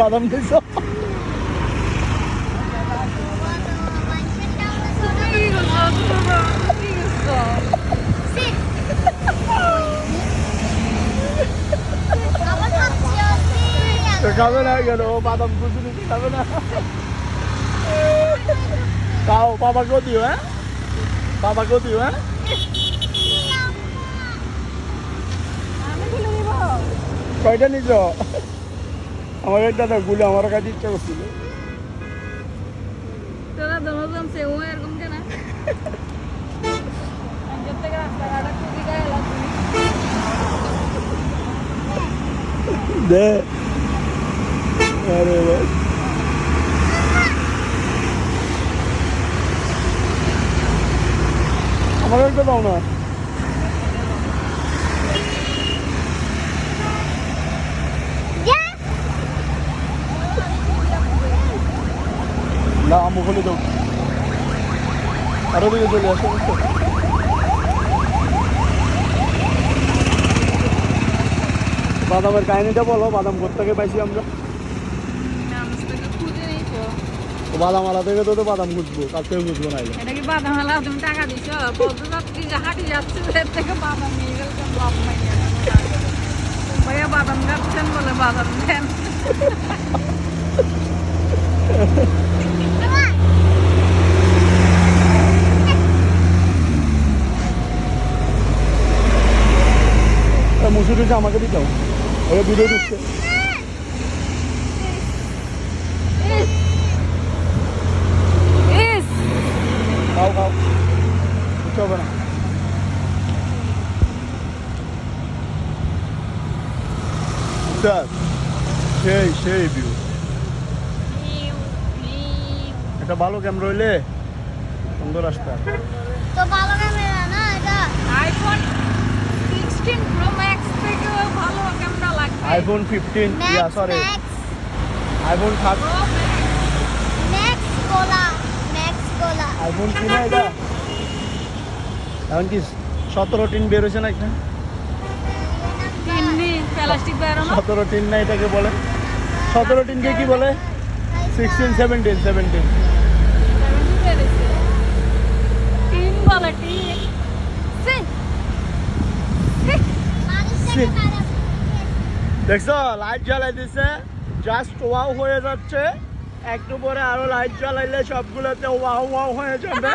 বাদাম খাইছো খাবে না গেল বাদাম খুশি নিচ্ছি খাবে না খাও বাবাকেও দিও হ্যাঁ বাবাকেও দিও হ্যাঁ কয়টা নিছ আমার একটা তো গুলো আমার কাছে ইচ্ছা করছিল তোরা দোনোজন সেও এরকম কেন আজকে থেকে রাস্তাঘাটে খুবই গায়ে লাগছে দে আরে ভাই আমার একটা দাও না না আমু বলে দাও আরো দিকে চলে আসো বাদামের কাহিনীটা বলো বাদাম কোথেকে পাইছি আমরা বাদাম আলা থেকে তো বাদাম খুঁজবো কাছ থেকে খুঁজবো না এটা কি বাদাম আলা তুমি টাকা দিছো বলতে যাচ্ছি যে হাঁটি যাচ্ছে এর থেকে বাদাম নিয়ে গেলে লাভ নাই ভাইয়া বাদাম খাচ্ছেন বলে বাদাম দেন মুসুরিটা আমাকে দিতাম ওরা ভিডিও দিচ্ছে খাও খাও কিছু হবে না সেই সেই ভিউ এটা ভালো ক্যামেরা হইলে সুন্দর রাস্তা তো ভালো ক্যামেরা না এটা আইফোন 16 প্রো ম্যাক্স থেকে ভালো ক্যামেরা লাগবে iPhone 15 yeah sorry iPhone 13 max কোলা আইফোন কি না এটা এখন কি 17 টিন বের হয়েছে না একটা তিন্নি প্লাস্টিক বেরো না 17 টিন না এটাকে বলে 17 টিনকে কি বলে 16 17 তিন বলে তিন দেখছো লাইট জ্বালাই দিছে জাস্ট ওয়াও হয়ে যাচ্ছে একটু পরে আরো লাইট জ্বালাইলে সবগুলোতে ওয়াও ওয়াও হয়ে যাবে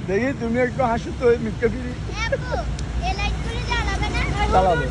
দেখি তুমি একটু হাসো তো মিথ্যা ফিরি এই লাইট করে জ্বালাবে না চালাবে